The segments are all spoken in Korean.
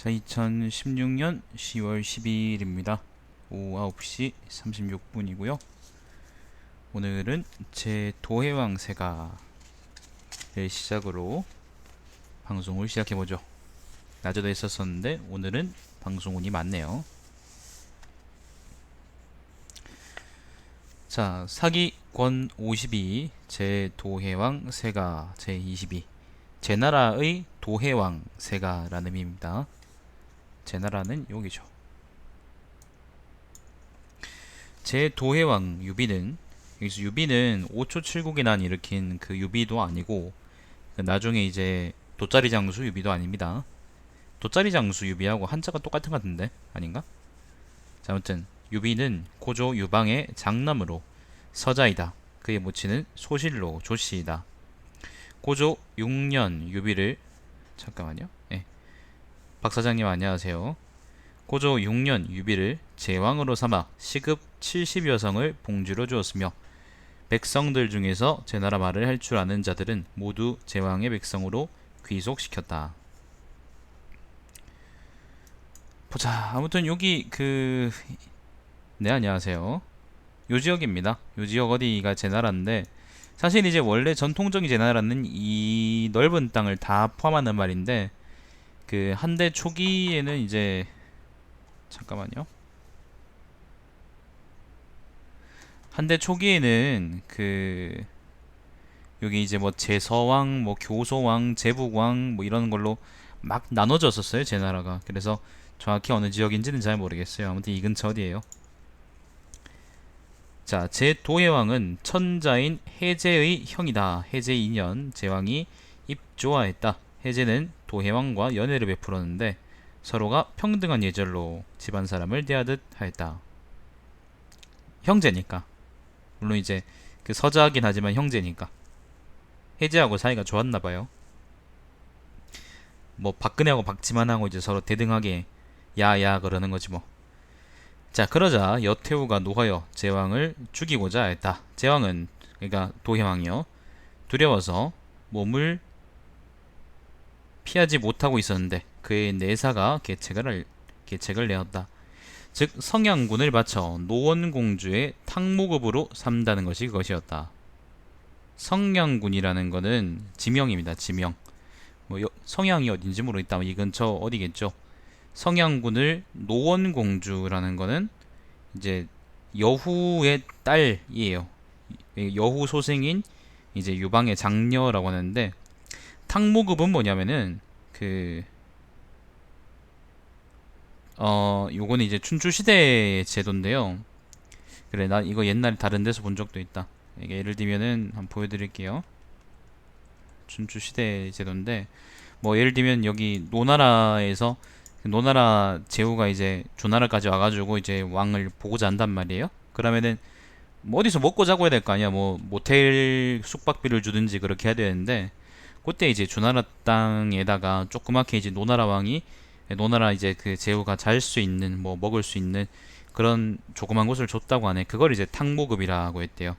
자, 2016년 10월 12일입니다. 오후 9시 36분이고요. 오늘은 제 도해왕 세가를 시작으로 방송을 시작해보죠. 낮에도 했었었는데 오늘은 방송운이 많네요. 자, 사기권 52, 제 도해왕 세가 제 22, 제 나라의 도해왕 세가라는 의미입니다. 제 나라는 여기죠. 제 도해왕 유비는, 여기서 유비는 5초 7국의 난 일으킨 그 유비도 아니고, 나중에 이제 돗자리 장수 유비도 아닙니다. 돗자리 장수 유비하고 한자가 똑같은 것 같은데 아닌가? 자, 아무튼 유비는 고조 유방의 장남으로 서자이다. 그의 모친은 소실로 조씨이다. 고조 6년 유비를, 잠깐만요. 예. 박 사장님 안녕하세요. 고조 6년 유비를 제왕으로 삼아 시급 70여성을 봉주로 주었으며, 백성들 중에서 제 나라 말을 할 줄 아는 자들은 모두 제왕의 백성으로 귀속시켰다. 보자. 아무튼 여기 네, 안녕하세요. 요 지역입니다. 요 지역 어디가 제 나라인데, 사실 이제 원래 전통적인 제 나라는 이 넓은 땅을 다 포함하는 말인데, 한대 초기에는 이제, 잠깐만요. 한대 초기에는 여기 이제 뭐 제서왕, 뭐 교소왕, 제북왕 뭐 이런 걸로 막 나눠졌었어요, 제 나라가. 그래서 정확히 어느 지역인지는 잘 모르겠어요. 아무튼 이 근처 어디예요? 자, 제 도예왕은 천자인 해제의 형이다. 해제 2년 제왕이 입조하였다. 해제는 도해왕과 연애를 베풀었는데 서로가 평등한 예절로 집안 사람을 대하듯 하였다. 형제니까. 물론 이제 서자하긴 하지만 형제니까. 해제하고 사이가 좋았나봐요. 뭐 박근혜하고 박지만하고 이제 서로 대등하게 야야 그러는 거지 뭐. 자, 그러자 여태우가 노하여 제왕을 죽이고자 했다. 제왕은, 그러니까 도해왕이요, 두려워서 몸을 피하지 못하고 있었는데 그의 내사가 계책을 내었다. 즉 성양군을 바쳐 노원공주의 탕모급으로 삼다는 것이 그것이었다. 성양군이라는 거는 지명입니다. 지명. 뭐 성양이 어딘지 모르겠다. 이 근처 어디겠죠. 성양군을 노원공주라는 거는 이제 여후의 딸이에요. 여후 소생인 이제 유방의 장녀라고 하는데, 탕모급은 뭐냐면은 요거는 이제 춘추시대의 제도인데요. 그래, 나 이거 옛날에 다른 데서 본 적도 있다. 이게 예를 들면은 한번 보여드릴게요. 춘추시대 제도인데, 뭐 예를 들면 여기 노나라에서 노나라 제후가 이제 주나라까지 와가지고 이제 왕을 보고자 한단 말이에요. 그러면은 뭐 어디서 먹고 자고 해야 될 거 아니야. 뭐 모텔 숙박비를 주든지 그렇게 해야 되는데, 그때 이제 주나라 땅에다가 조그맣게 이제 노나라 왕이, 노나라 이제 제후가 잘 수 있는, 뭐 먹을 수 있는 그런 조그만 곳을 줬다고 하네. 그걸 이제 탕모급이라고 했대요.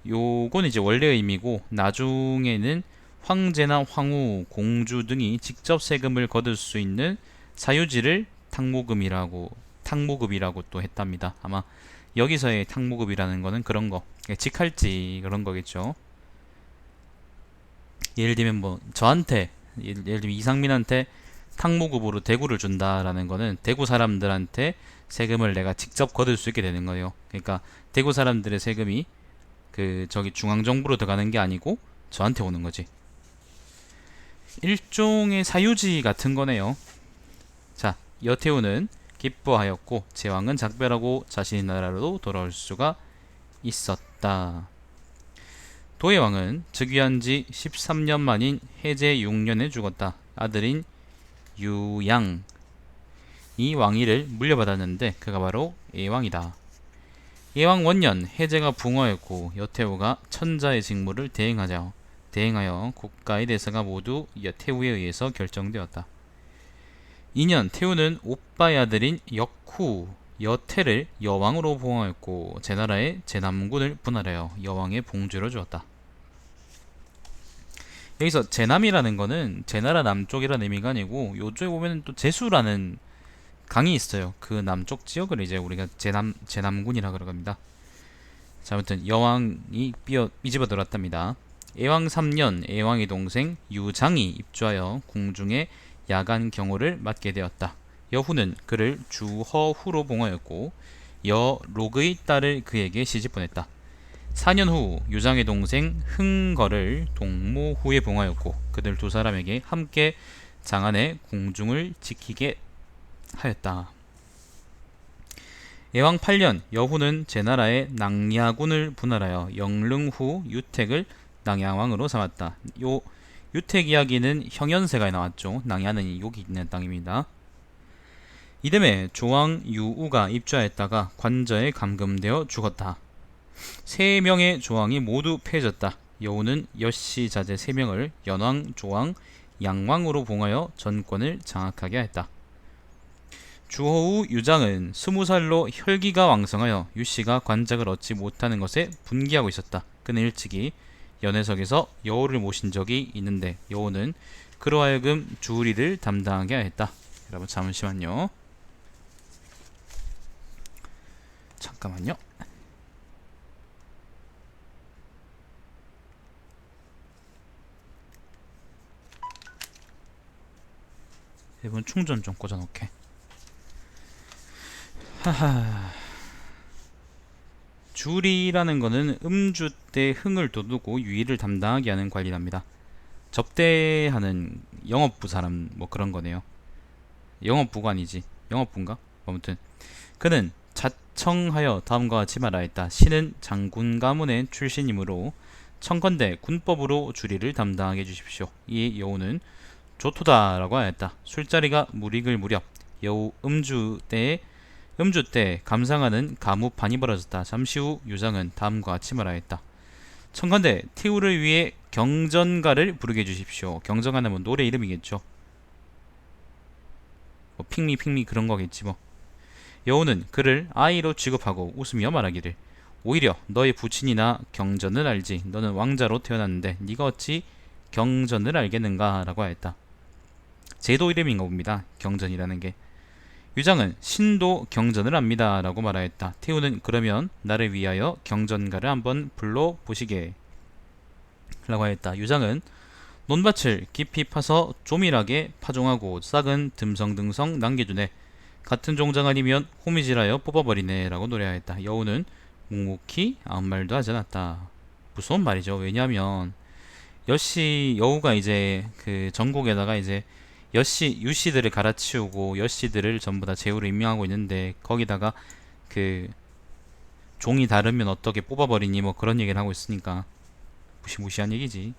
요건 이제 원래 의미고, 나중에는 황제나 황후, 공주 등이 직접 세금을 거둘 수 있는 사유지를 탕모급이라고 또 했답니다. 아마 여기서의 탕모급이라는 거는 그런 거, 직할지 그런 거겠죠. 예를 들면 뭐 저한테, 예를 들면 이상민한테 탕모급으로 대구를 준다라는 거는 대구 사람들한테 세금을 내가 직접 거둘 수 있게 되는 거예요. 그러니까 대구 사람들의 세금이 저기 중앙정부로 들어가는 게 아니고 저한테 오는 거지. 일종의 사유지 같은 거네요. 자, 여태우는 기뻐하였고 제왕은 작별하고 자신의 나라로 돌아올 수가 있었다. 도예왕은 즉위한 지 13년 만인 해제 6년에 죽었다. 아들인 유양, 이 왕위를 물려받았는데 그가 바로 예왕이다. 예왕 원년 해제가 붕어였고 여태우가 천자의 직무를 대행하여 국가의 대사가 모두 여태우에 의해서 결정되었다. 2년 태우는 오빠의 아들인 역후 여태를 여왕으로 봉하였고 제나라의 제남군을 분할하여 여왕의 봉주로 주었다. 여기서 제남이라는 거는 제나라 남쪽이라는 의미가 아니고 요쪽에 보면은 또 제수라는 강이 있어요. 그 남쪽 지역을 이제 우리가 제남군이라 그러겁니다. 자, 아무튼 여왕이 삐집어 들었답니다. 애왕 3년 애왕의 동생 유장이 입주하여 궁중의 야간 경호를 맡게 되었다. 여후는 그를 주허후로 봉하였고 여록의 딸을 그에게 시집 보냈다. 4년 후 유장의 동생 흥거를 동모후에 봉하였고 그들 두 사람에게 함께 장안의 궁중을 지키게 하였다. 애왕 8년 여후는 제나라의 낭야군을 분할하여 영릉 후 유택을 낭야왕으로 삼았다. 요 유택 이야기는 형연세가에 나왔죠. 낭야는 여기 있는 땅입니다. 이듬해 조왕 유우가 입주하였다가 관저에 감금되어 죽었다. 3명의 조왕이 모두 패해졌다. 여우는 여씨 자제 3명을 연왕, 조왕, 양왕으로 봉하여 전권을 장악하게 하였다. 주호우 유장은 20살로 혈기가 왕성하여 유씨가 관작을 얻지 못하는 것에 분기하고 있었다. 그는 일찍이 연회석에서 여우를 모신 적이 있는데 여우는 그로 하여금 주리를 담당하게 하였다. 여러분 잠시만요. 잠깐만요. 이번 충전 좀 꽂아놓게. 하하. 주리라는 거는 음주 때 흥을 돋우고 유의를 담당하게 하는 관리랍니다. 접대하는 영업부 사람 뭐 그런 거네요. 영업부가 아니지. 영업부인가? 아무튼 그는 자청하여 다음과 같이 말하였다. 신은 장군 가문의 출신이므로 청건대 군법으로 주리를 담당하게 해주십시오. 이 여우는 조토다라고 하였다. 술자리가 무릭을 무렵 여우 음주 때 감상하는 가무판이 벌어졌다. 잠시 후 유장은 다음과 같이 말하였다. 청건대 티우를 위해 경전가를 부르게 해주십시오. 경전가는 뭐 노래 이름이겠죠. 뭐 핑미 그런 거겠지 뭐. 여우는 그를 아이로 취급하고 웃으며 말하기를 오히려 너의 부친이나 경전을 알지. 너는 왕자로 태어났는데 네가 어찌 경전을 알겠는가 라고 하였다. 제도 이름인가 봅니다. 경전이라는 게. 유장은 신도 경전을 압니다 라고 말하였다. 태우는 그러면 나를 위하여 경전가를 한번 불러보시게 라고 하였다. 유장은 논밭을 깊이 파서 조밀하게 파종하고 싹은 듬성듬성 남겨주네. 같은 종장 아니면 호미질하여 뽑아버리네 라고 노래하였다. 여우는 묵묵히 아무 말도 하지 않았다. 무서운 말이죠. 왜냐하면 여우가 이제 그 전국에다가 이제 유씨들을 갈아치우고 여씨들을 전부 다 제후로 임명하고 있는데 거기다가 그 종이 다르면 어떻게 뽑아버리니 뭐 그런 얘기를 하고 있으니까 무시무시한 얘기지.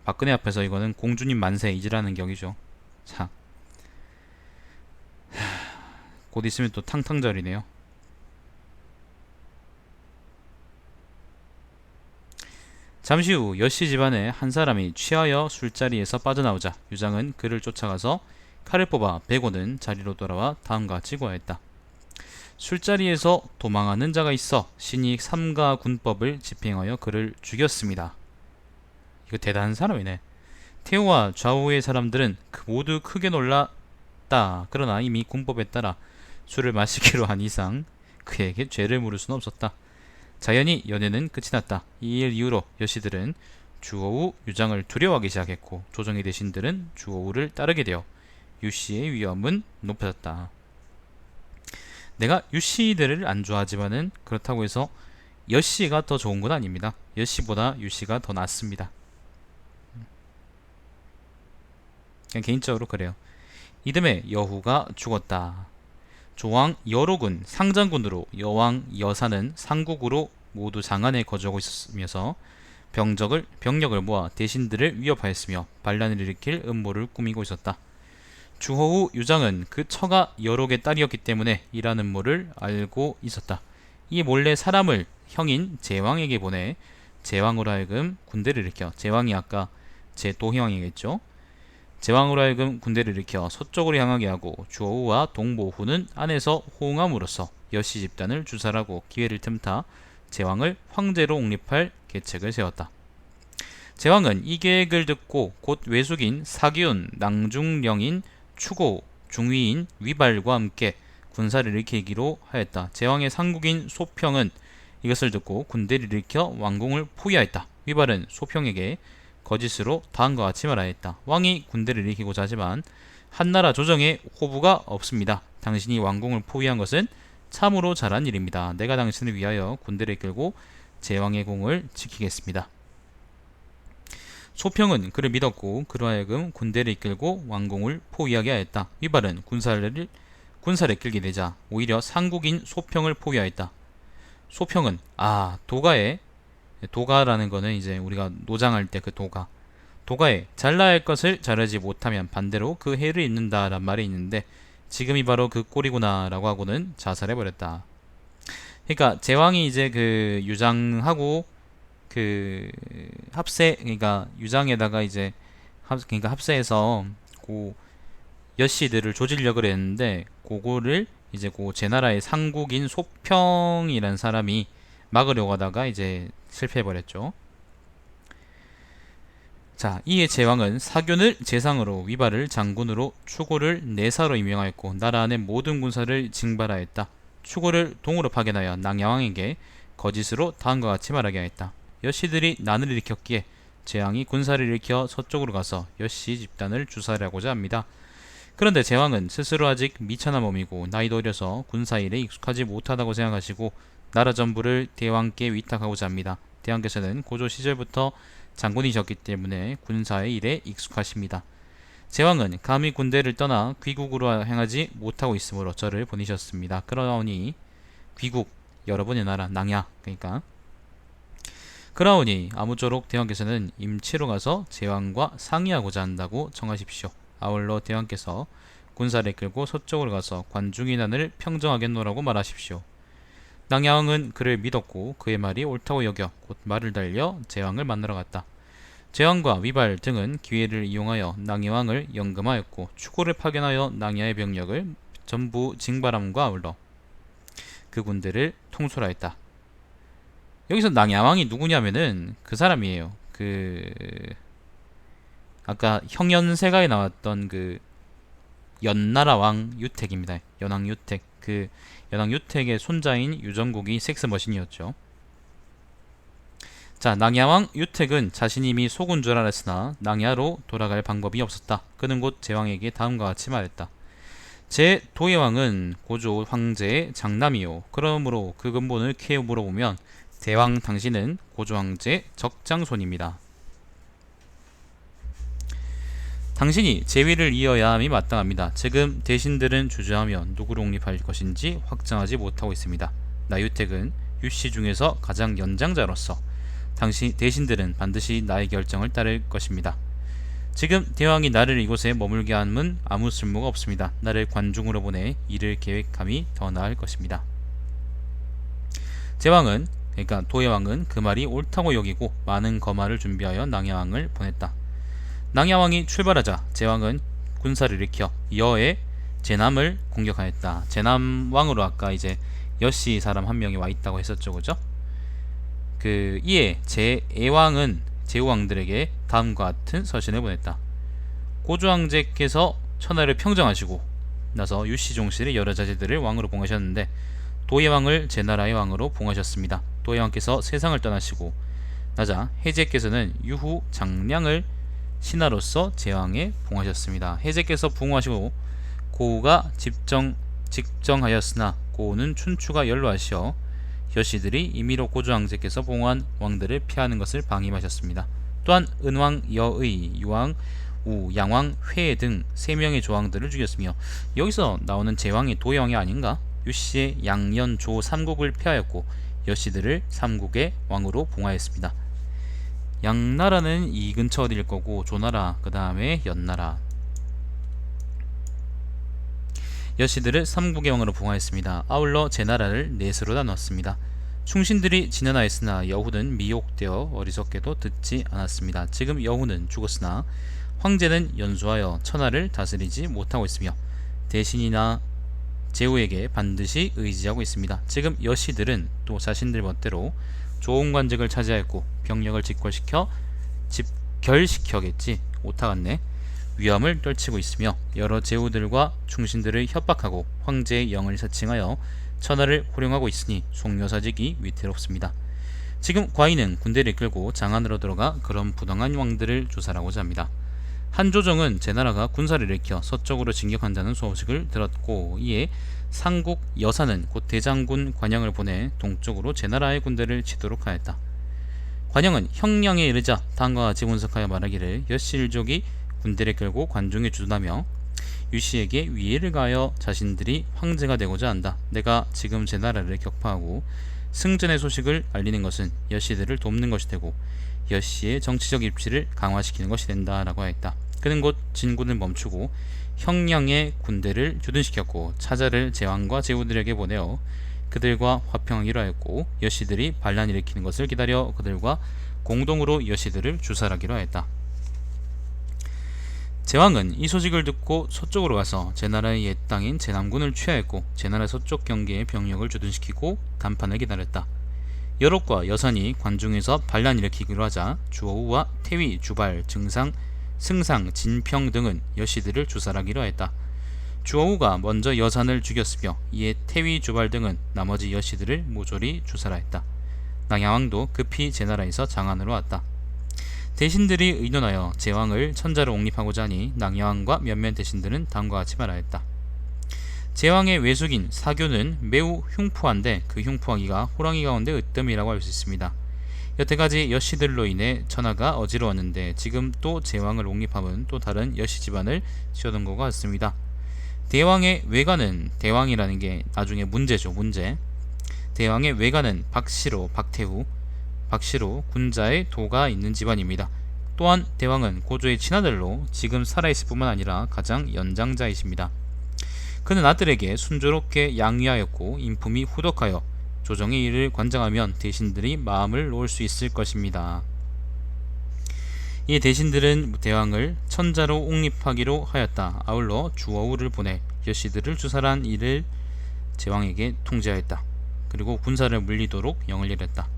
박근혜 앞에서 이거는 공주님 만세 이지라는 격이죠. 자, 곧 있으면 또 탕탕절이네요. 잠시 후 여씨 집안의 한 사람이 취하여 술자리에서 빠져나오자 유장은 그를 쫓아가서 칼을 뽑아 베고는 자리로 돌아와 다음과 같이 고하였다. 술자리에서 도망하는 자가 있어 신이 삼가 군법을 집행하여 그를 죽였습니다. 이거 대단한 사람이네. 태우와 좌우의 사람들은 모두 크게 놀랐다. 그러나 이미 군법에 따라 술을 마시기로 한 이상 그에게 죄를 물을 수는 없었다. 자연히 연애는 끝이 났다. 이 일 이후로 여씨들은 주호우 유장을 두려워하기 시작했고 조정의 대신들은 주호우를 따르게 되어 유씨의 위험은 높아졌다. 내가 유씨들을 안 좋아하지만은 그렇다고 해서 여씨가 더 좋은 건 아닙니다. 여씨보다 유씨가 더 낫습니다. 그냥 개인적으로 그래요. 이듬해 여후가 죽었다. 조왕 여록은 상장군으로 여왕 여사는 상국으로 모두 장안에 거주하고 있으면서 병력을 모아 대신들을 위협하였으며 반란을 일으킬 음모를 꾸미고 있었다. 주호우 유장은 그 처가 여록의 딸이었기 때문에 이라는 음모를 알고 있었다. 이 몰래 사람을 형인 제왕에게 보내 제왕으로 하여금 군대를 일으켜 제왕이 아까 제도희왕이겠죠. 제왕으로 하여금 군대를 일으켜 서쪽으로 향하게 하고 주호우와 동보후는 안에서 호응함으로써 여씨 집단을 주살하고 기회를 틈타 제왕을 황제로 옹립할 계책을 세웠다. 제왕은 이 계획을 듣고 곧 외숙인 사기운, 낭중령인, 추고, 중위인, 위발과 함께 군사를 일으키기로 하였다. 제왕의 상국인 소평은 이것을 듣고 군대를 일으켜 왕궁을 포위하였다. 위발은 소평에게 거짓으로 다음과 같이 말하였다. 왕이 군대를 일으키고자 하지만 한나라 조정에 호부가 없습니다. 당신이 왕궁을 포위한 것은 참으로 잘한 일입니다. 내가 당신을 위하여 군대를 이끌고 제왕의 공을 지키겠습니다. 소평은 그를 믿었고 그로 하여금 군대를 이끌고 왕궁을 포위하게 하였다. 위발은 군사를 이끌게 되자 오히려 상국인 소평을 포위하였다. 소평은 도가라는 거는 이제 우리가 노장할 때 그 도가에 잘나야 할 것을 잘하지 못하면 반대로 그 해를 입는다란 말이 있는데 지금이 바로 그 꼴이구나 라고 하고는 자살해버렸다. 그러니까 제왕이 이제 그 유장하고 그 합세, 그러니까 유장에다가 이제 그러니까 합세해서 그 여씨들을 조지려고 했는데 그거를 이제 그 제나라의 상국인 소평이란 사람이 막으려고 하다가 이제 실패해버렸죠. 자, 이에 제왕은 사균을 제상으로, 위발을 장군으로, 추고를 내사로 임명하였고 나라 안의 모든 군사를 징발하였다. 추고를 동으로 파견하여 낭야왕에게 거짓으로 다음과 같이 말하게 하였다. 여씨들이 난을 일으켰기에 제왕이 군사를 일으켜 서쪽으로 가서 여씨 집단을 주사하고자 합니다. 그런데 제왕은 스스로 아직 미천한 몸이고 나이도 어려서 군사일에 익숙하지 못하다고 생각하시고 나라 전부를 대왕께 위탁하고자 합니다. 대왕께서는 고조 시절부터 장군이셨기 때문에 군사의 일에 익숙하십니다. 제왕은 감히 군대를 떠나 귀국으로 행하지 못하고 있으므로 저를 보내셨습니다. 그러니 귀국, 여러분의 나라 낭야, 그러니 아무쪼록 대왕께서는 임치로 가서 제왕과 상의하고자 한다고 청하십시오. 아울러 대왕께서 군사를 이끌고 서쪽으로 가서 관중의 난을 평정하겠노라고 말하십시오. 낭야왕은 그를 믿었고 그의 말이 옳다고 여겨 곧 말을 달려 제왕을 만나러 갔다. 제왕과 위발 등은 기회를 이용하여 낭야왕을 연금하였고 추고를 파견하여 낭야의 병력을 전부 징발함과 아울러 그 군대를 통솔하였다. 여기서 낭야왕이 누구냐면은 그 사람이에요. 아까 형연세가에 나왔던 그 연나라 왕 유택입니다. 연왕 유택. 그 연왕 유택의 손자인 유정국이 섹스머신이었죠. 자, 낭야왕 유택은 자신이 이미 속은 줄 알았으나 낭야로 돌아갈 방법이 없었다. 그는 곧 제왕에게 다음과 같이 말했다. 제 도예왕은 고조 황제의 장남이요. 그러므로 그 근본을 캐어 물어보면 대왕 당신은 고조 황제의 적장손입니다. 당신이 제위를 이어야 함이 마땅합니다. 지금 대신들은 주저하며 누구를 옹립할 것인지 확정하지 못하고 있습니다. 나유택은 유씨 중에서 가장 연장자로서 대신들은 반드시 나의 결정을 따를 것입니다. 지금 대왕이 나를 이곳에 머물게 함은 아무 쓸모가 없습니다. 나를 관중으로 보내 일을 계획함이 더 나을 것입니다. 제왕은, 그러니까 도예왕은 그 말이 옳다고 여기고 많은 거마를 준비하여 낭야왕을 보냈다. 낭야왕이 출발하자 제왕은 군사를 일으켜 여의 제남을 공격하였다. 제남왕으로 아까 이제 여씨 사람 한 명이 와 있다고 했었죠, 그죠? 이에 제애왕은 제후왕들에게 다음과 같은 서신을 보냈다. 고조 황제께서 천하를 평정하시고 나서 유씨 종실의 여러 자제들을 왕으로 봉하셨는데 도예왕을 제나라의 왕으로 봉하셨습니다. 도예왕께서 세상을 떠나시고 나자 해제께서는 유후 장량을 신하로서 제왕에 봉하셨습니다. 해제께서 봉하시고 고우가 직정하였으나 고우는 춘추가 연로하시어 여씨들이 임의로 고조 황제께서 봉한 왕들을 피하는 것을 방임하셨습니다. 또한 은왕 여의, 유왕 우, 양왕 회 등 3명의 조왕들을 죽였으며 여기서 나오는 제왕이 도예왕이 아닌가? 유씨의 양연 조 3국을 폐하였고 여씨들을 3국의 왕으로 봉하였습니다. 양나라는 이 근처 어디일 거고 조나라, 그 다음에 연나라. 여씨들을 3국의 왕으로 봉하였습니다. 아울러 제나라를 넷으로 나눴습니다. 충신들이 진언하였으나 여후는 미혹되어 어리석게도 듣지 않았습니다. 지금 여후는 죽었으나 황제는 연수하여 천하를 다스리지 못하고 있으며 대신이나 제후에게 반드시 의지하고 있습니다. 지금 여씨들은 또 자신들 멋대로 좋은 관직을 차지하였고 병력을 직결시켜 집결시켜겠지. 오타 같네. 위험을 떨치고 있으며 여러 제후들과 충신들을 협박하고 황제의 영을 사칭하여 천하를 호령하고 있으니 송묘사직이 위태롭습니다. 지금 과인은 군대를 이끌고 장안으로 들어가 그런 부당한 왕들을 조사하고자 합니다. 한조정은 제나라가 군사를 일으켜 서쪽으로 진격한다는 소식을 들었고 이에 상국 여사는 곧 대장군 관영을 보내 동쪽으로 제나라의 군대를 치도록 하였다. 관영은 형량에 이르자 다음과 같이 분석하여 말하기를 여씨일족이 군대를 끌고 관중에 주둔하며 유씨에게 위해를 가하여 자신들이 황제가 되고자 한다. 내가 지금 제나라를 격파하고 승전의 소식을 알리는 것은 여씨들을 돕는 것이 되고 여씨의 정치적 입지를 강화시키는 것이 된다 라고 하였다. 그는 곧 진군을 멈추고 형량의 군대를 주둔시켰고 차자를 제왕과 제후들에게 보내어 그들과 화평하기로 하였고 여씨들이 반란 일으키는 것을 기다려 그들과 공동으로 여씨들을 주살하기로 하였다. 제왕은 이 소식을 듣고 서쪽으로 가서 제나라의 옛 땅인 제남군을 취하였고 제나라 서쪽 경계에 병력을 주둔시키고 단판을 기다렸다. 여롯과 여산이 관중에서 반란 일으키기로 하자 주어우와 태위, 주발, 증상, 승상, 진평 등은 여씨들을 주살하기로 했다. 주어우가 먼저 여산을 죽였으며 이에 태위, 주발 등은 나머지 여씨들을 모조리 주살하였다. 낭야왕도 급히 제나라에서 장안으로 왔다. 대신들이 의논하여 제왕을 천자로 옹립하고자 하니 낭야왕과 몇몇 대신들은 다음과 같이 말하였다. 제왕의 외숙인 사교는 매우 흉포한데 그 흉포하기가 호랑이 가운데 으뜸이라고 할 수 있습니다. 여태까지 여씨들로 인해 천하가 어지러웠는데 지금 또 제왕을 옹립하면 또 다른 여씨 집안을 씌워둔 것 같습니다. 대왕의 외가는 대왕이라는 게 나중에 문제죠. 문제. 대왕의 외가는 박시로, 박태후, 박시로 군자의 도가 있는 집안입니다. 또한 대왕은 고조의 친아들로 지금 살아있을 뿐만 아니라 가장 연장자이십니다. 그는 아들에게 순조롭게 양위하였고 인품이 후덕하여 조정의 일을 관장하면 대신들이 마음을 놓을 수 있을 것입니다. 이 대신들은 대왕을 천자로 옹립하기로 하였다. 아울러 주어우를 보내 여씨들을 주살한 일을 제왕에게 통지하였다. 그리고 군사를 물리도록 영을 내렸다.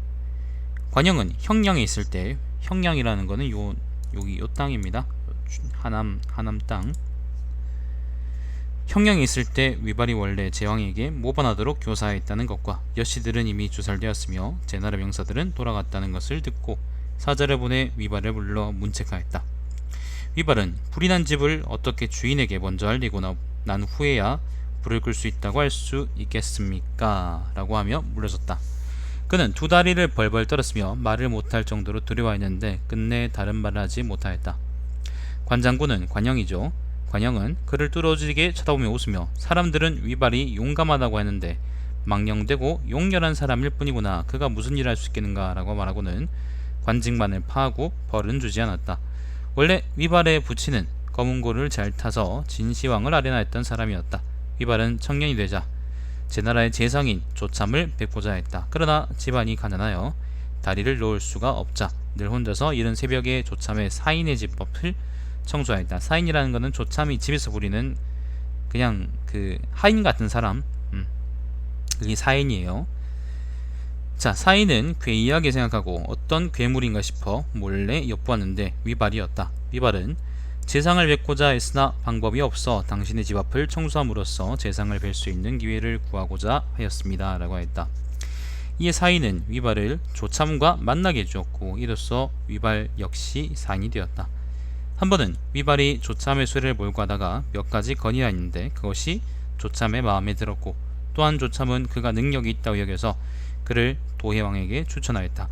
관영은 형량에 있을 때, 형량이라는 것은 여기 요 땅입니다. 하남 땅. 형량에 있을 때 위발이 원래 제왕에게 모반하도록 교사했다는 것과 여씨들은 이미 주살되었으며 제나라 명사들은 돌아갔다는 것을 듣고 사자를 보내 위발을 불러 문책하였다. 위발은 불이 난 집을 어떻게 주인에게 먼저 알리고 난 후에야 불을 끌 수 있다고 할 수 있겠습니까? 라고 하며 물러섰다. 그는 두 다리를 벌벌 떨었으며 말을 못할 정도로 두려워했는데 끝내 다른 말을 하지 못하였다. 관장군은 관영이죠. 관영은 그를 뚫어지게 쳐다보며 웃으며 사람들은 위발이 용감하다고 했는데 망령되고 용렬한 사람일 뿐이구나. 그가 무슨 일을 할 수 있겠는가 라고 말하고는 관직만을 파하고 벌은 주지 않았다. 원래 위발의 부친은 검은고를 잘 타서 진시황을 아련하였던 사람이었다. 위발은 청년이 되자 제나라의 재상인 조참을 뵙고자 했다. 그러나 집안이 가난하여 다리를 놓을 수가 없자 늘 혼자서 이른 새벽에 조참의 사인의 집법을 청소하였다. 사인이라는 것은 조참이 집에서 부리는 그냥 그 하인 같은 사람, 그게 사인이에요. 자, 사인은 괴이하게 생각하고 어떤 괴물인가 싶어 몰래 엿보았는데 위발이었다. 위발은 재상을 뵙고자 했으나 방법이 없어 당신의 집 앞을 청소함으로써 재상을 뵐 수 있는 기회를 구하고자 하였습니다. 라고 했다. 이에 사인은 위발을 조참과 만나게 해주었고 이로써 위발 역시 사인이 되었다. 한 번은 위발이 조참의 수레를 몰고 하다가 몇 가지 건의하였는데 그것이 조참의 마음에 들었고 또한 조참은 그가 능력이 있다고 여겨서 그를 도해왕에게 추천하였다.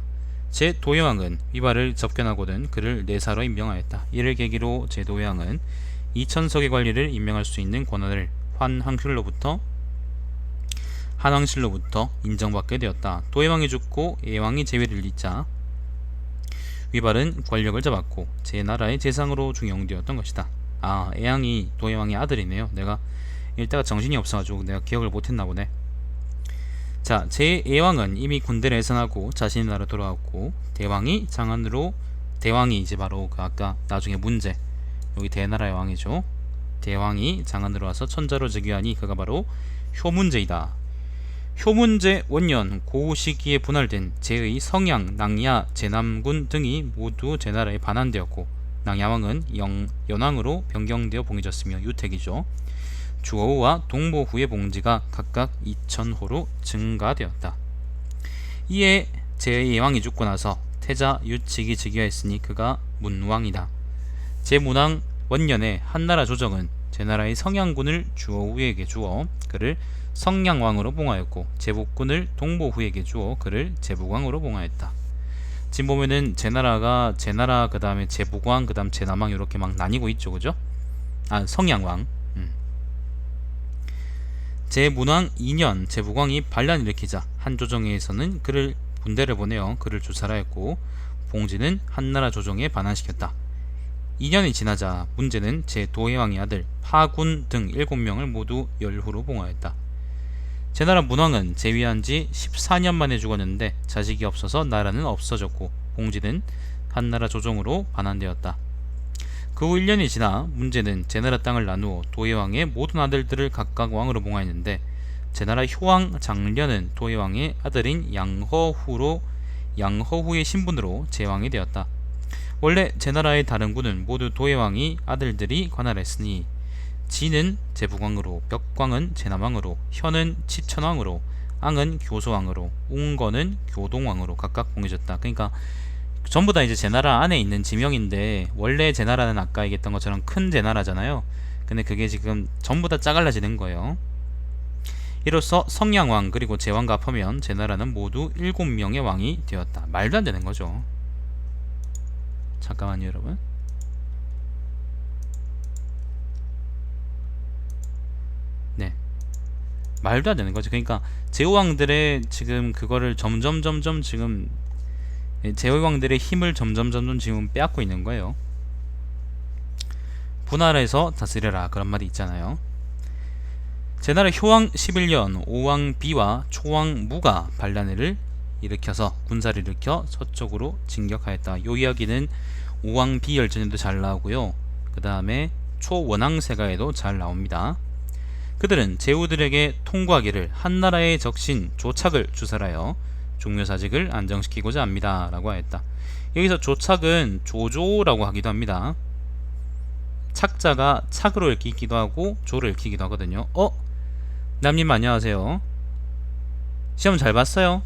제 도해왕은 위발을 접견하고는 그를 내사로 임명하였다. 이를 계기로 제 도해왕은 2000석의 관리를 임명할 수 있는 권한을 한왕실로부터 인정받게 되었다. 도해왕이 죽고 예왕이 재위를 잇자 위발은 권력을 잡았고 제나라의 재상으로 중용되었던 것이다. 아, 예왕이 도해왕의 아들이네요. 내가 읽다가 정신이 없어가지고 내가 기억을 못했나 보네. 자, 제예왕은 이미 군대를 해산하고 자신의 나라로 돌아왔고 대왕이 장안으로 대왕이 이제 바로 그 아까 나중에 문제 여기 대나라의 왕이죠. 대왕이 장안으로 와서 천자로 즉위하니 그가 바로 효문제이다. 효문제 원년 고 시기에 분할된 제의 성양, 낭야, 제남군 등이 모두 제나라에 반환되었고 낭야왕은 연왕으로 변경되어 봉해졌으며 유택이죠. 주어우와 동보후의 봉지가 각각 2000호로 증가되었다. 이에 제2왕이 죽고 나서 태자 유칙이 즉위하였으니 그가 문왕이다. 제문왕 원년에 한나라 조정은 제나라의 성양군을 주어우에게 주어 그를 성양왕으로 봉하였고 제북군을 동보후에게 주어 그를 제북왕으로 봉하였다. 지금 보면은 제나라 그 다음에 제북왕 그 다음 제남왕 이렇게 막 나뉘고 있죠, 그죠? 성양왕. 제문왕 2년 제북왕이 반란을 일으키자 한조정에서는 그를 군대를 보내어 그를 주살하였고 봉지는 한나라 조정에 반환시켰다. 2년이 지나자 문제는 제도해왕의 아들 파군 등 7명을 모두 열후로 봉하였다. 제나라 문왕은 재위한 지 14년 만에 죽었는데 자식이 없어서 나라는 없어졌고 봉지는 한나라 조정으로 반환되었다. 그 후 1년이 지나 문제는 제나라 땅을 나누어 도해왕의 모든 아들들을 각각 왕으로 봉하였는데 제나라 효왕 장련은 도해왕의 아들인 양허후의 신분으로 제왕이 되었다. 원래 제나라의 다른 군은 모두 도해왕이 아들들이 관할했으니 지는 제북왕으로, 벽광은 제남왕으로, 현은 치천왕으로, 앙은 교소왕으로, 웅거는 교동왕으로 각각 봉해졌다. 그러니까 전부 다 이제 제나라 안에 있는 지명인데 원래 제나라는 아까 얘기했던 것처럼 큰 제나라잖아요. 근데 그게 지금 전부 다 짜갈라지는 거예요. 이로써 성양왕 그리고 제왕과 합하면 제나라는 모두 7명의 왕이 되었다. 말도 안 되는 거죠. 잠깐만요, 여러분. 네, 말도 안 되는 거죠. 그러니까 제후왕들의 지금 그거를 점점 지금 제후왕들의 힘을 점점 지금 빼앗고 있는 거예요. 분할해서 다스려라 그런 말이 있잖아요. 제나라 효왕 11년 오왕 비와 초왕 무가 반란을 일으켜서 군사를 일으켜 서쪽으로 진격하였다. 요 이야기는 오왕 비열전에도 잘 나오고요. 그 다음에 초원왕세가에도 잘 나옵니다. 그들은 제후들에게 통과하기를 한나라의 적신 조착을 주살하여 종묘사직을 안정시키고자 합니다 라고 하였다. 여기서 조착은 조조라고 하기도 합니다. 착자가 착으로 읽히기도 하고 조를 읽히기도 하거든요. 남님 안녕하세요. 시험 잘 봤어요?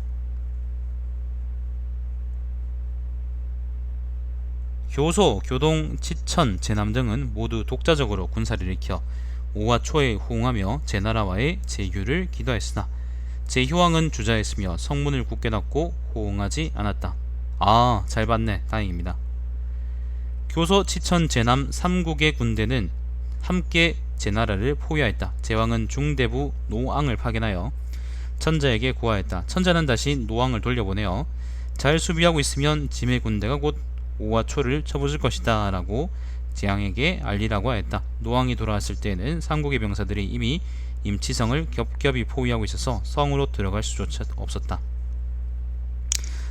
교소, 교동, 치천, 제남 등은 모두 독자적으로 군사를 일으켜 오와 초에 호응하며 제나라와의 제휴를 기도했으나 제효왕은 주저했으며 성문을 굳게 닫고 호응하지 않았다. 잘 봤네. 다행입니다. 교소, 치천, 제남 3국의 군대는 함께 제나라를 포위하였다. 제왕은 중대부 노왕을 파견하여 천자에게 고하였다. 천자는 다시 노왕을 돌려보내어 잘 수비하고 있으면 짐의 군대가 곧 오와 초를 쳐부술 것이다 라고 제왕에게 알리라고 하였다. 노왕이 돌아왔을 때에는 삼국의 병사들이 이미 임치성을 겹겹이 포위하고 있어서 성으로 들어갈 수조차 없었다.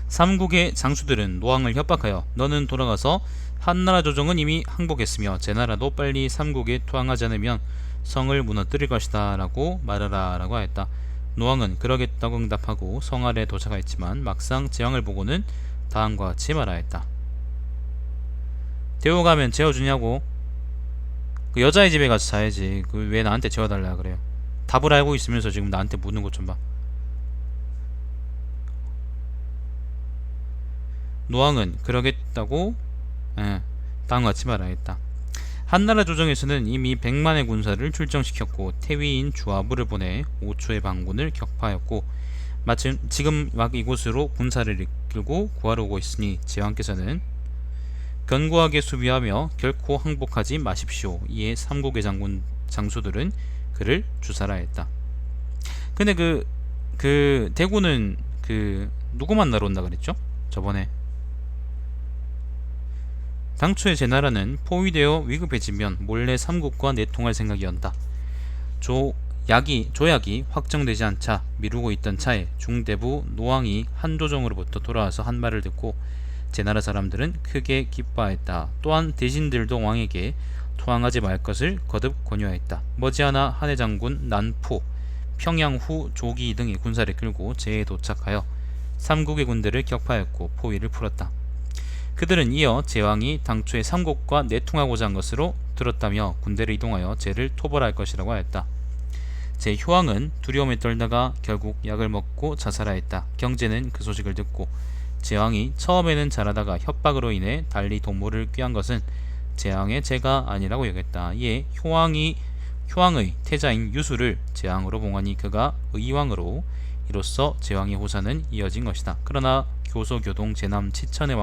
삼국의 장수들은 노왕을 협박하여 너는 돌아가서 한나라 조정은 이미 항복했으며 제나라도 빨리 삼국에 투항하지 않으면 성을 무너뜨릴 것이다 라고 말하라 라고 하였다. 노왕은 그러겠다고 응답하고 성 아래에 도착하였지만 막상 제왕을 보고는 다음과 같이 말하였다. 대우 가면 재워주냐고? 그 여자의 집에 가서 자야지. 그 왜 나한테 재워달라 그래요? 답을 알고 있으면서 지금 나한테 묻는 것 좀 봐. 노왕은 그러겠다고 다음과 같이 말하였다. 한나라 조정에서는 이미 100만의 군사를 출정시켰고 태위인 주아부를 보내 5초의 반군을 격파하였고 마침 지금 막 이곳으로 군사를 이끌고 구하러 오고 있으니 제왕께서는 견고하게 수비하며 결코 항복하지 마십시오. 이에 삼국의 장수들은 그를 주살하였다. 근데 그 대구는 누구 만나러 온다 그랬죠? 저번에 당초에 제나라는 포위되어 위급해지면 몰래 삼국과 내통할 생각이었다. 조약이 확정되지 않자 미루고 있던 차에 중대부 노왕이 한조정으로부터 돌아와서 한 말을 듣고 제나라 사람들은 크게 기뻐하였다. 또한 대신들도 왕에게 투항하지 말 것을 거듭 권유하였다. 머지않아 한해 장군 난포, 평양 후 조기 등의 군사를 끌고 제에 도착하여 삼국의 군대를 격파했고 포위를 풀었다. 그들은 이어 제왕이 당초에 삼국과 내통하고자 한 것으로 들었다며 군대를 이동하여 제를 토벌할 것이라고 하였다. 제 효왕은 두려움에 떨다가 결국 약을 먹고 자살하였다. 경제는 그 소식을 듣고 제왕이 처음에는 잘하다가 협박으로 인해 달리 동물을 꾀한 것은 제왕의 죄가 아니라고 여겼다. 이에 효왕의 태자인 유수를 제왕으로 봉하니 그가 의왕으로 이로써 제왕의 호사는 이어진 것이다. 그러나 교소, 교동, 제남, 치천의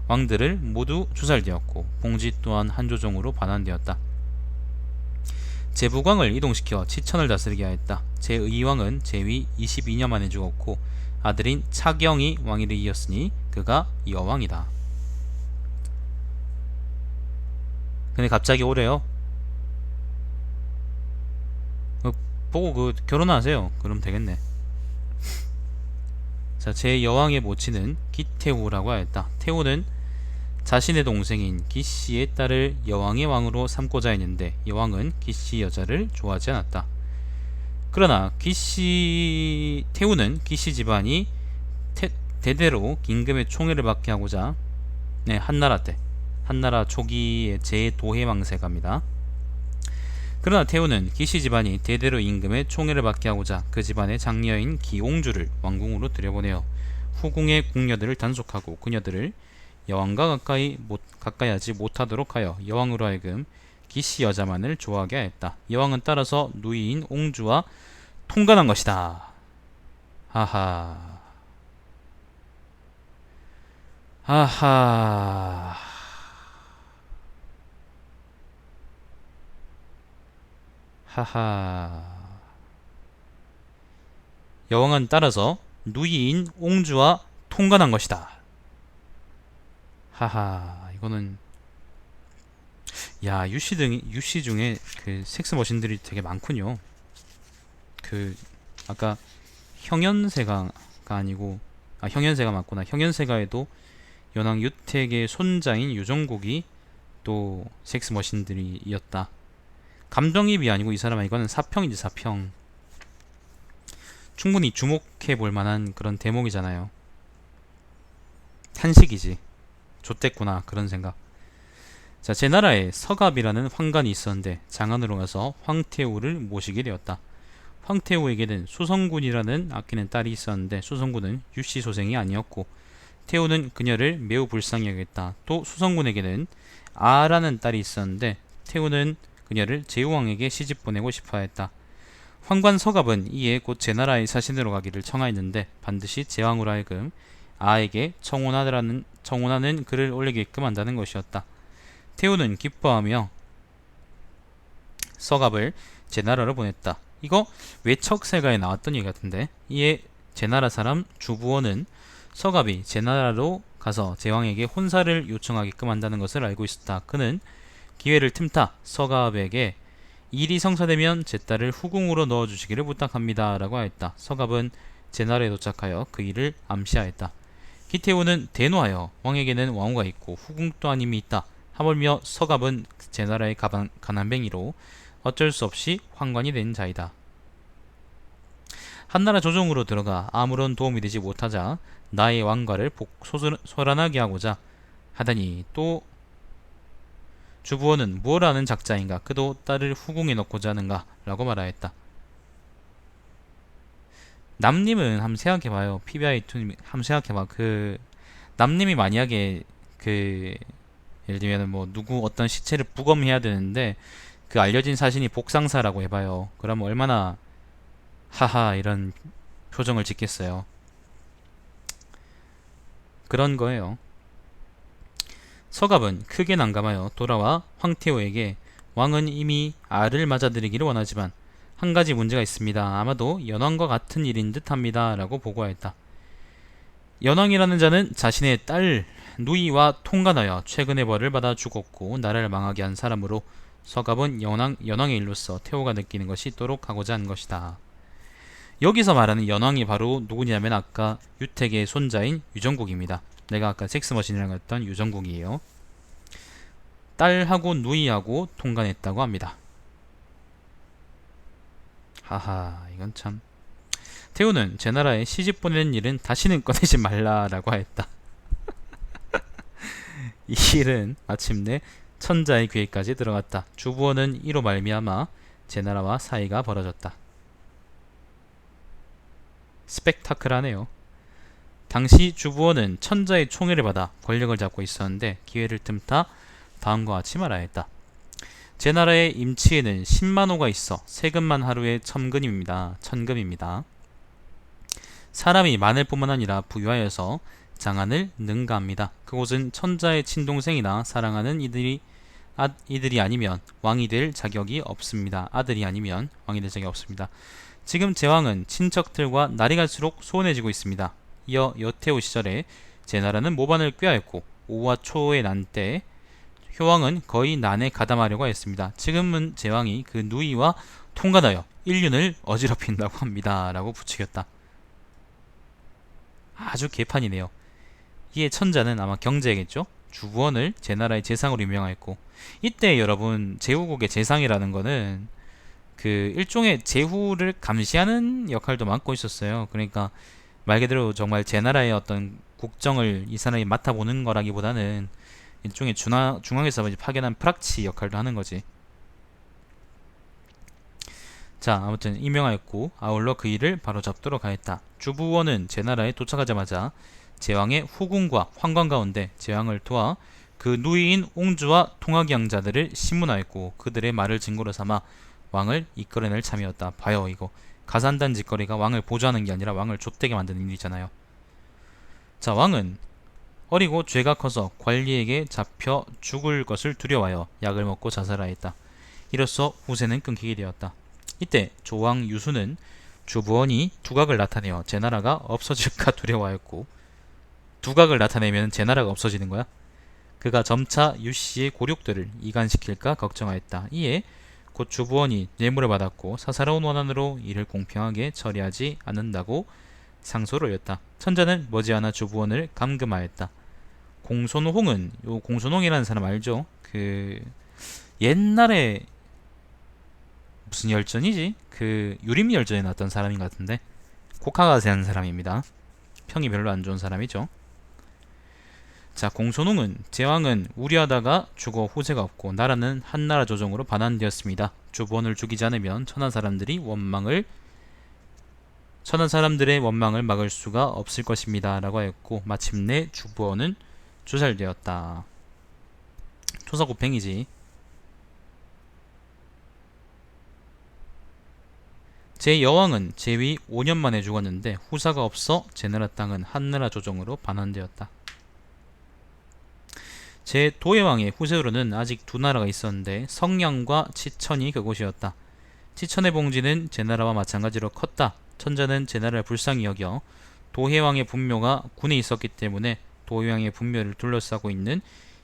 왕들을 모두 추살되었고 봉지 또한 한조종으로 반환되었다. 제부광을 이동시켜 치천을 다스리게 하였다. 제의왕은 제위 22년 만에 죽었고 아들인 차경이 왕위를 이었으니 그가 여왕이다. 근데 갑자기 오래요. 보고 결혼하세요. 그럼 되겠네. 자, 제 여왕의 모친은 기태후라고 하였다. 태후는 자신의 동생인 기씨의 딸을 여왕의 왕으로 삼고자 했는데 여왕은 기씨 여자를 좋아하지 않았다. 그러나 태후는 기씨 집안이 대대로 임금의 총애를 받게 하고자 한나라 초기의 제 도해왕세갑니다. 그러나 태후는 기씨 집안이 대대로 임금의 총애를 받게 하고자 그 집안의 장녀인 기옹주를 왕궁으로 들여보내어 후궁의 궁녀들을 단속하고 그녀들을 여왕과 가까이 하지 못하도록 하여 여왕으로 하여금 기씨 여자만을 좋아하게 하였다. 여왕은 따라서 누이인 옹주와 통관한 것이다. 하하. 하하. 하하. 여왕은 따라서 누이인 옹주와 통관한 것이다. 하하. 이거는 야, 유씨 중에 그 섹스 머신들이 되게 많군요. 아까 형연세가가 아니고 형연세가 맞구나. 형연세가에도 연왕 유택의 손자인 유정국이 또 섹스 머신들이었다. 감정입이 아니고 이 사람은 이거는 사평이지, 사평. 충분히 주목해 볼 만한 그런 대목이잖아요. 탄식이지. 좆됐구나, 그런 생각. 자, 제 나라에 서갑이라는 황관이 있었는데 장안으로 가서 황태우를 모시게 되었다. 황태우에게는 수성군이라는 아끼는 딸이 있었는데 수성군은 유씨 소생이 아니었고 태우는 그녀를 매우 불쌍히 여겼다. 또 수성군에게는 아라는 딸이 있었는데 태우는 그녀를 제후왕에게 시집 보내고 싶어 했다. 황관 서갑은 이에 곧 제나라의 사신으로 가기를 청하였는데 반드시 제왕으로 하여금 아에게 청혼하는 글을 올리게끔 한다는 것이었다. 태우는 기뻐하며 서갑을 제나라로 보냈다. 이거 외척세가에 나왔던 얘기 같은데. 이에 제나라 사람 주부원은 서갑이 제나라로 가서 제왕에게 혼사를 요청하게끔 한다는 것을 알고 있었다. 그는 기회를 틈타 서갑에게 일이 성사되면 제 딸을 후궁으로 넣어주시기를 부탁합니다 라고 하였다. 서갑은 제나라에 도착하여 그 일을 암시하였다. 기태우는 대노하여 왕에게는 왕후가 있고 후궁 또한 이미 있다. 하물며 서갑은 제나라의 가난뱅이로 어쩔 수 없이 황관이 된 자이다. 한나라 조정으로 들어가 아무런 도움이 되지 못하자 나의 왕가를 소란하게 하고자 하다니 또 주부원은 뭘 하는 작자인가? 그도 딸을 후궁에 넣고자 하는가? 라고 말하였다. 남님은 한번 생각해봐요. PBI2님 한번 생각해봐. 남님이 만약에 예를 들면 뭐 누구 어떤 시체를 부검해야 되는데 그 알려진 사신이 복상사라고 해봐요. 그러면 얼마나 하하 이런 표정을 짓겠어요. 그런 거예요. 서갑은 크게 난감하여 돌아와 황태우에게 왕은 이미 알을 맞아들이기를 원하지만 한 가지 문제가 있습니다. 아마도 연왕과 같은 일인 듯 합니다. 라고 보고하였다. 연왕이라는 자는 자신의 딸 누이와 통관하여 최근의 벌을 받아 죽었고 나라를 망하게 한 사람으로 서갑은 연왕의 일로서 태우가 느끼는 것이 있도록 하고자 한 것이다. 여기서 말하는 연왕이 바로 누구냐면 아까 유택의 손자인 유정국입니다. 내가 아까 섹스머신이라고 했던 유정국이에요. 딸하고 누이하고 통관했다고 합니다. 하하, 이건 참. 태우는 제나라에 시집 보내는 일은 다시는 꺼내지 말라라고 하였다. 이 일은 마침내 천자의 귀에까지 들어갔다. 주부원은 이로 말미암아 제나라와 사이가 벌어졌다. 스펙타클하네요. 당시 주부원은 천자의 총애를 받아 권력을 잡고 있었는데 기회를 틈타 다음과 같이 말하였다. 제 나라의 임치에는 10만호가 있어 세금만 하루에 천금입니다. 사람이 많을 뿐만 아니라 부유하여서 장안을 능가합니다. 그곳은 천자의 친동생이나 사랑하는 이들이 아니면 왕이 될 자격이 없습니다. 지금 제왕은 친척들과 날이 갈수록 소원해지고 있습니다. 이어 여태오 시절에 제나라는 모반을 꾀하였고 오와 초의 난 때 효왕은 거의 난에 가담하려고 했습니다. 지금은 제왕이 그 누이와 통관하여 인륜을 어지럽힌다고 합니다. 라고 부추겼다. 아주 개판이네요. 이에 천자는 아마 경제겠죠? 주부원을 제나라의 재상으로 임명하였고, 이때 여러분 제후국의 재상이라는 거는 그 일종의 제후를 감시하는 역할도 맡고 있었어요. 그러니까 말 그대로 정말 제나라의 어떤 국정을 이 사람이 맡아보는 거라기보다는 일종의 중앙에서 파견한 프락치 역할도 하는 거지. 자, 아무튼 임명하였고 아울러 그 일을 바로잡도록 하였다. 주부원은 제나라에 도착하자마자 제왕의 후궁과 환관 가운데 제왕을 도와 그 누이인 옹주와 통하기 양자들을 신문하였고 그들의 말을 증거로 삼아 왕을 이끌어낼 참이었다. 봐요, 이거 가산단 짓거리가 왕을 보조하는 게 아니라 왕을 좆되게 만드는 일이잖아요. 자, 왕은 어리고 죄가 커서 관리에게 잡혀 죽을 것을 두려워하여 약을 먹고 자살하였다. 이로써 후세는 끊기게 되었다. 이때 조왕 유수는 주부원이 두각을 나타내어 제나라가 없어질까 두려워하였고, 두각을 나타내면 제나라가 없어지는 거야? 그가 점차 유씨의 고륙들을 이간시킬까 걱정하였다. 이에 곧 주부원이 뇌물을 받았고 사사로운 원한으로 이를 공평하게 처리하지 않는다고 상소를 올렸다. 천자는 머지않아 주부원을 감금하였다. 공손홍은, 요 공손홍이라는 사람 알죠? 그 옛날에 무슨 열전이지? 그 유림열전에 나왔던 사람인 것 같은데 코카가세 하는 사람입니다. 평이 별로 안 좋은 사람이죠. 자, 공손홍은 제왕은 우려하다가 죽어 후세가 없고 나라는 한나라 조정으로 반환되었습니다. 주부원을 죽이지 않으면 천한 사람들의 원망을 막을 수가 없을 것입니다. 라고 하였고 마침내 주부원은 주살되었다. 토사구팽이지. 제 여왕은 제위 5년 만에 죽었는데 후사가 없어 제나라 땅은 한나라 조정으로 반환되었다. 제 도예왕의 후세로는 아직 두 나라가 있었는데 성량과 치천이 그곳이었다. 치천의 봉지는 제나라와 마찬가지로 컸다. 천자는 제나라를 불쌍히 여겨 도해왕의 분묘가 군에 있었기 때문에 도해왕의 분묘를 둘러싸고 있는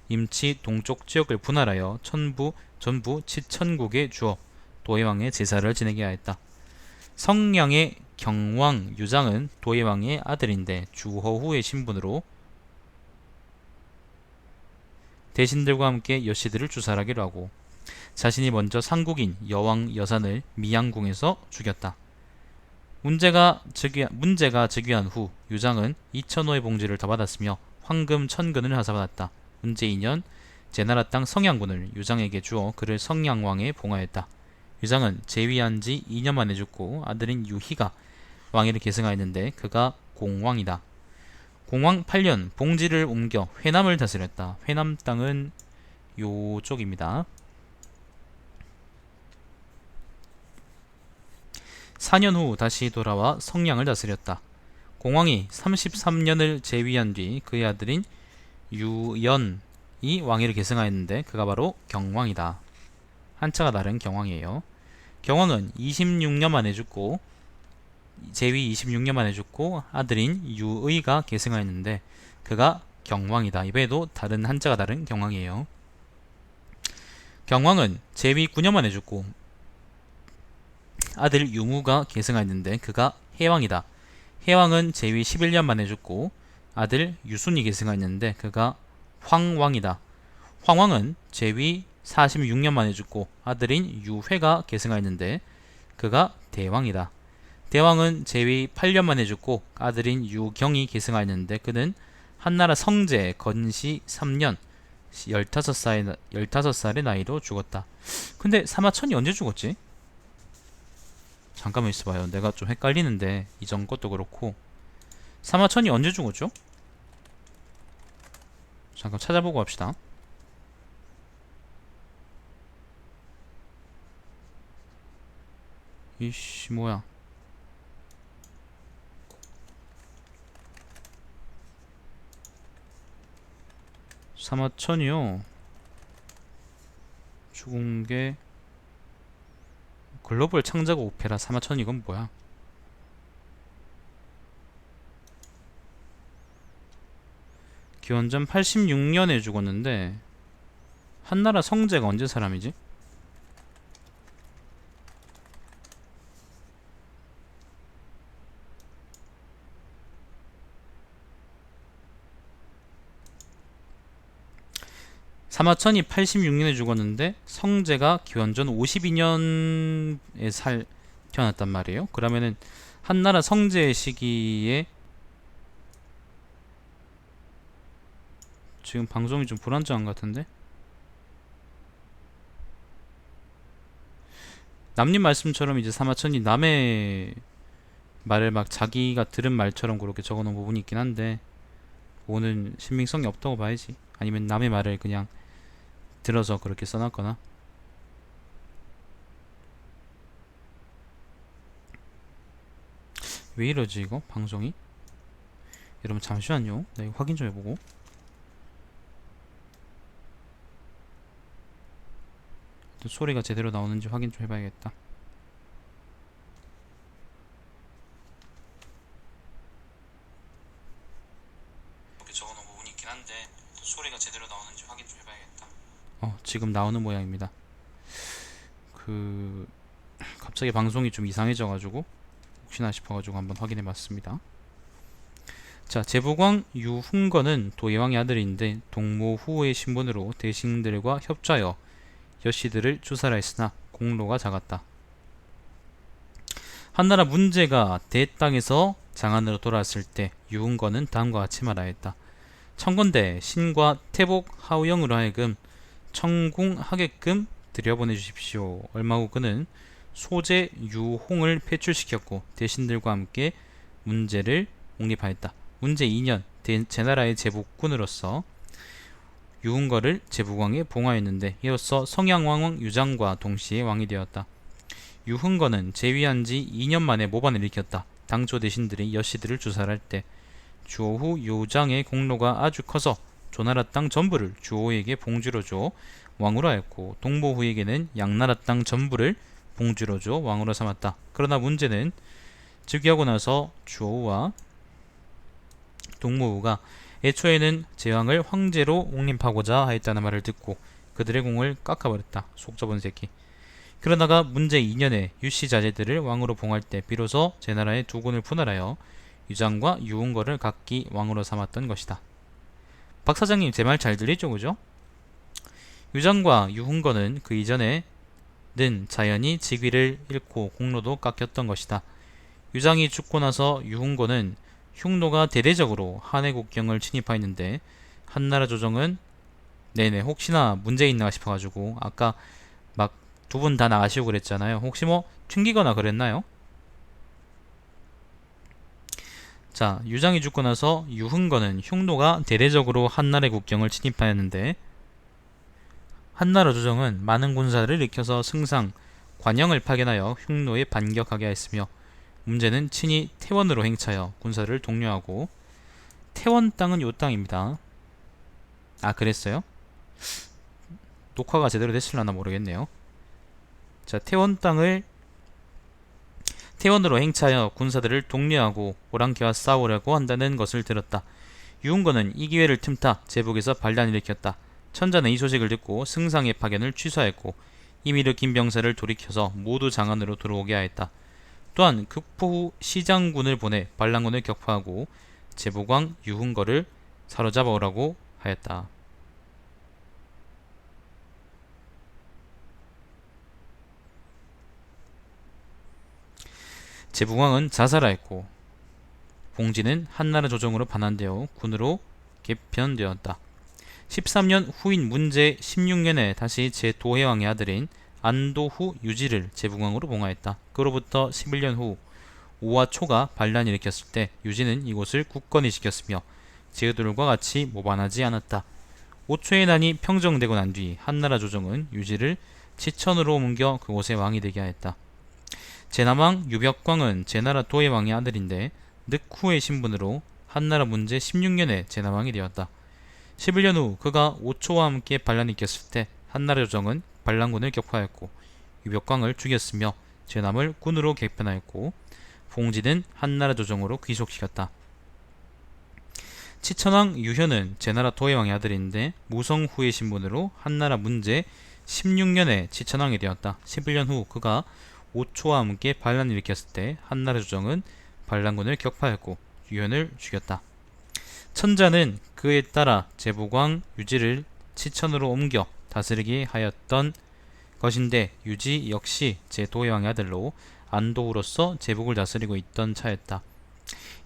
임치 동쪽 지역을 분할하여 전부 치천국에 주어 도해왕의 제사를 지내게 하였다. 성량의 경왕 유장은 도해왕의 아들인데 주허후의 신분으로 대신들과 함께 여씨들을 주살하기로 하고 자신이 먼저 상국인 여왕 여산을 미양궁에서 죽였다. 문제가 즉위한 후 유장은 2,000호의 봉지를 더 받았으며 황금 1,000근을 하사받았다. 문제 2년 제나라 땅 성양군을 유장에게 주어 그를 성양왕에 봉하였다. 유장은 재위한 지 2년 만에 죽고 아들인 유희가 왕위를 계승하였는데 그가 공왕이다. 공왕 8년 봉지를 옮겨 회남을 다스렸다. 회남 땅은 요쪽입니다. 4년 후 다시 돌아와 성량을 다스렸다. 공왕이 33년을 재위한 뒤 그의 아들인 유연이 왕위를 계승하였는데 그가 바로 경왕이다. 한자가 다른 경왕이에요. 경왕은 26년 만에 죽고 제위 26년 만에 죽고 아들인 유의가 계승하였는데 그가 경왕이다. 이번에도 다른 한자가 다른 경왕이에요. 경왕은 제위 9년 만에 죽고 아들 유무가 계승하였는데 그가 해왕이다. 해왕은 제위 11년 만에 죽고 아들 유순이 계승하였는데 그가 황왕이다. 황왕은 제위 46년 만에 죽고 아들인 유회가 계승하였는데 그가 대왕이다. 대왕은 제위 8년 만에 죽고 아들인 유경이 계승하였는데 그는 한나라 성제 건시 3년 15살의 나이로 죽었다. 근데 사마천이 언제 죽었지? 잠깐만 있어봐요. 내가 좀 헷갈리는데 이전 것도 그렇고 사마천이 언제 죽었죠? 잠깐 찾아보고 합시다. 이씨 뭐야. 사마천이요. 죽은 게 글로벌 창작 오페라 사마천. 이건 뭐야? 기원전 86년에 죽었는데 한나라 성제가 언제 사람이지? 사마천이 86년에 죽었는데 성제가 기원전 52년에 태어났단 말이에요. 그러면은 한나라 성제의 시기에 지금 방송이 좀 불안정한 것 같은데? 남님 말씀처럼 이제 사마천이 남의 말을 막 자기가 들은 말처럼 그렇게 적어놓은 부분이 있긴 한데 그거는 신빙성이 없다고 봐야지. 아니면 남의 말을 그냥 들어서 그렇게 써놨거나. 왜 이러지 이거 방송이? 여러분 잠시만요. 나 이거 확인 좀 해보고. 또 소리가 제대로 나오는지 확인 좀 해봐야겠다. 이렇게 적어놓은 부분이 있긴 한데 또 소리가 제대로 나오는지 확인 좀 해봐야겠다. 지금 나오는 모양입니다. 갑자기 방송이 좀 이상해져가지고 혹시나 싶어가지고 한번 확인해봤습니다. 자, 제부광 유훈거는 도예왕의 아들인데 동모후의 신분으로 대신들과 협조하여 여씨들을 주살하였으나 공로가 작았다. 한나라 문제가 대땅에서 장안으로 돌아왔을 때 유훈거는 다음과 같이 말하였다. 청건대 신과 태복 하우영으로 하여금 청궁하게끔 들여보내주십시오. 얼마 후 그는 소재 유홍을 배출시켰고 대신들과 함께 문제를 옹립하였다. 문제 2년 제나라의 제국군으로서 유흥거를 제부광에 봉하였는데 이로써 성양왕 유장과 동시에 왕이 되었다. 유흥거는 제위한 지 2년 만에 모반을 일으켰다. 당조 대신들이 여씨들을 주살할 때 주호 유장의 공로가 아주 커서 조나라 땅 전부를 주호에게 봉주로 줘 왕으로 하였고 동모후에게는 양나라 땅 전부를 봉주로 줘 왕으로 삼았다. 그러나 문제는 즉위하고 나서 주호와 동모후가 애초에는 제왕을 황제로 옹립하고자 하였다는 말을 듣고 그들의 공을 깎아버렸다. 속 좁은 새끼. 그러다가 문제 2년에 유씨 자제들을 왕으로 봉할 때 비로소 제나라의 두 군을 분할하여 유장과 유흥거를 각기 왕으로 삼았던 것이다. 박 사장님 제 말 잘 들리죠, 그죠? 유장과 유흥거는 그 이전에는 자연히 직위를 잃고 공로도 깎였던 것이다. 유장이 죽고 나서 유흥거는 흉노가 대대적으로 한해 국경을 침입하였는데 한나라 조정은 네네 혹시나 문제 있나 싶어가지고 아까 막 두 분 다 나가시고 그랬잖아요. 혹시 뭐 튕기거나 그랬나요? 자, 유장이 죽고 나서 유흥거는 흉노가 대대적으로 한나라의 국경을 침입하였는데 한나라 조정은 많은 군사를 일으켜서 승상, 관영을 파견하여 흉노에 반격하게 하였으며 문제는 친히 태원으로 행차하여 군사를 독려하고 태원 땅은 요 땅입니다. 아 그랬어요? 녹화가 제대로 됐을려나 모르겠네요. 자, 태원으로 행차하여 군사들을 독려하고 오랑캐와 싸우려고 한다는 것을 들었다. 유흥거는 이 기회를 틈타 제북에서 반란을 일으켰다. 천자는 이 소식을 듣고 승상의 파견을 취소하였고 이미 일으킨 병사를 돌이켜서 모두 장안으로 들어오게 하였다. 또한 극포 후 시장군을 보내 반란군을 격파하고 제부광 유흥거를 사로잡아 오라고 하였다. 제붕왕은 자살하였고 봉지는 한나라 조정으로 반환되어 군으로 개편되었다. 13년 후인 문제 16년에 다시 제도해왕의 아들인 안도후 유지를 제붕왕으로 봉하였다. 그로부터 11년 후 오화초가 반란을 일으켰을 때 유지는 이곳을 굳건히 지켰으며 제후들과 같이 모반하지 않았다. 오초의 난이 평정되고 난 뒤 한나라 조정은 유지를 치천으로 옮겨 그곳의 왕이 되게 하였다. 제남왕 유벽광은 제나라 도해왕의 아들인데 늑후의 신분으로 한나라 문제 16년에 제남왕이 되었다. 11년 후 그가 오초와 함께 반란을 일으켰을 때 한나라 조정은 반란군을 격파하였고 유벽광을 죽였으며 제남을 군으로 개편하였고 봉지는 한나라 조정으로 귀속시켰다. 치천왕 유현은 제나라 도해왕의 아들인데 무성후의 신분으로 한나라 문제 16년에 치천왕이 되었다. 11년 후 그가 오초와 함께 반란을 일으켰을 때 한나라 조정은 반란군을 격파하였고 유현을 죽였다. 천자는 그에 따라 제복왕 유지를 치천으로 옮겨 다스리게 하였던 것인데 유지 역시 제도해왕의 아들로 안도우로서 제복을 다스리고 있던 차였다.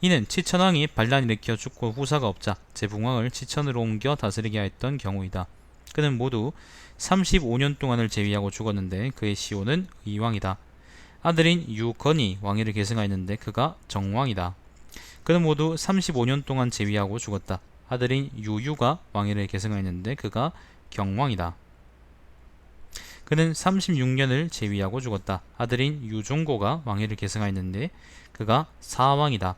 이는 치천왕이 반란을 일으켜 죽고 후사가 없자 제붕왕을 치천으로 옮겨 다스리게 하였던 경우이다. 그는 모두 35년 동안을 제위하고 죽었는데 그의 시호는 의왕이다. 아들인 유건이 왕위를 계승하였는데 그가 정왕이다. 그는 모두 35년 동안 제위하고 죽었다. 아들인 유유가 왕위를 계승하였는데 그가 경왕이다. 그는 36년을 제위하고 죽었다. 아들인 유종고가 왕위를 계승하였는데 그가 사왕이다.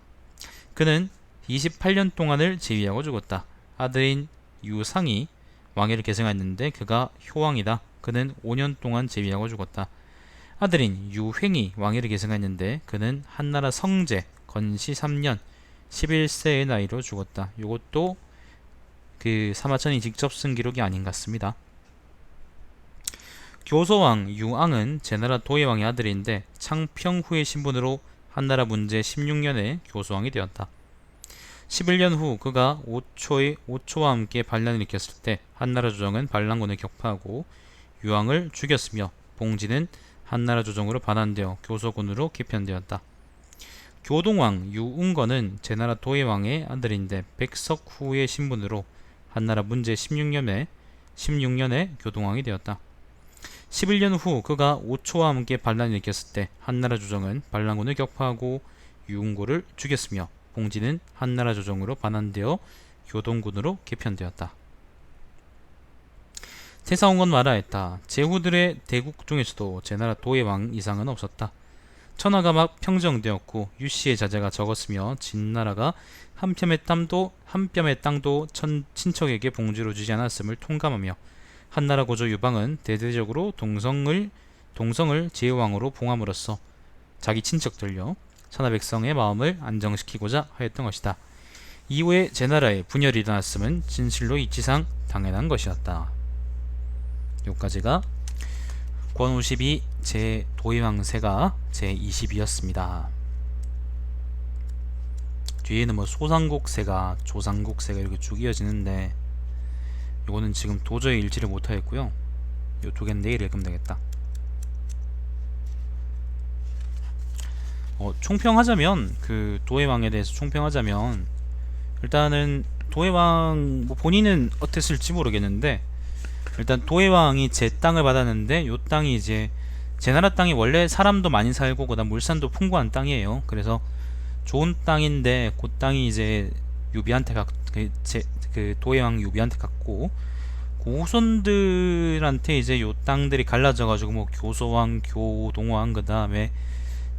그는 28년 동안을 제위하고 죽었다. 아들인 유상이 왕위를 계승하였는데 그가 효왕이다. 그는 5년 동안 제위하고 죽었다. 아들인 유횡이 왕위를 계승하였는데 그는 한나라 성제 건시 3년 11세의 나이로 죽었다. 이것도 그 사마천이 직접 쓴 기록이 아닌 것 같습니다. 교소왕 유앙은 제나라 도해왕의 아들인데 창평후의 신분으로 한나라 문제 16년에 교소왕이 되었다. 11년 후 그가 오초와 함께 반란을 일으켰을 때 한나라 조정은 반란군을 격파하고 유왕을 죽였으며 봉지는 한나라 조정으로 반환되어 교소군으로 개편되었다. 교동왕 유웅건은 제나라 도해왕의 아들인데 백석후의 신분으로 한나라 문제 16년에 교동왕이 되었다. 11년 후 그가 오초와 함께 반란을 일으켰을 때 한나라 조정은 반란군을 격파하고 유웅고를 죽였으며 봉지는 한나라 조정으로 반환되어 교동군으로 개편되었다. 태사홍은 말하였다. 제후들의 대국 중에서도 제나라 도해왕 이상은 없었다. 천하가 막 평정되었고 유씨의 자제가 적었으며 진나라가 한 뼘의 땅도 친척에게 봉지로 주지 않았음을 통감하며 한나라 고조 유방은 대대적으로 동성을 제왕으로 봉함으로써 자기 친척들요 천하 백성의 마음을 안정시키고자 하였던 것이다. 이후에 제나라에 분열이 일어났음은 진실로 이치상 당연한 것이었다. 여기까지가 권 52 제도해왕세가 제20이었습니다. 뒤에는 뭐 소상국세가 조상국세가 이렇게 쭉 이어지는데 요거는 지금 도저히 읽지를 못하겠고요. 요 두 개는 내일 읽으면 되겠다. 총평하자면 그 도해왕에 대해서 총평하자면 일단은 도해왕 뭐 본인은 어땠을지 모르겠는데 일단 도해왕이 제 땅을 받았는데 요 땅이 이제 제나라 땅이 원래 사람도 많이 살고 그다음 물산도 풍부한 땅이에요. 그래서 좋은 땅인데 그 땅이 이제 유비한테 그 도해왕 유비한테 갔고 그 후손들한테 이제 요 땅들이 갈라져가지고 뭐 교소왕, 교동왕, 그 다음에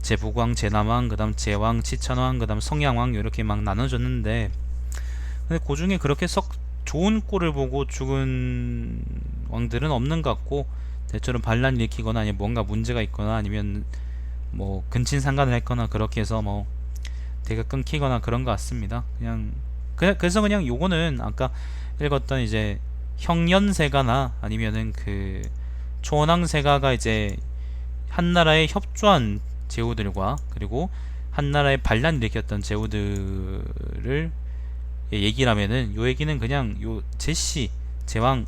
제북왕, 제남왕, 그 다음 제왕, 치천왕, 그 다음 성양왕 이렇게 막 나눠졌는데 근데 그 중에 그렇게 썩 좋은 꼴을 보고 죽은 왕들은 없는 것 같고 대체로 반란을 일으키거나 아니면 뭔가 문제가 있거나 아니면 뭐 근친상간을 했거나 그렇게 해서 뭐 대가 끊기거나 그런 것 같습니다. 그래서 그냥 요거는 아까 읽었던 이제 형연세가나 아니면은 그 초원왕세가가 이제 한나라에 협조한 제후들과 그리고 한나라에 반란을 일으켰던 제후들을 얘기를 하면은 요 얘기는 그냥 요 제왕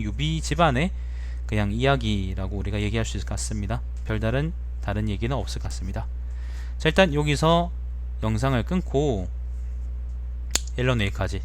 유비 집안의 그냥 이야기라고 우리가 얘기할 수 있을 것 같습니다. 별다른 다른 얘기는 없을 것 같습니다. 자, 일단 여기서 영상을 끊고 앨런 웨이크까지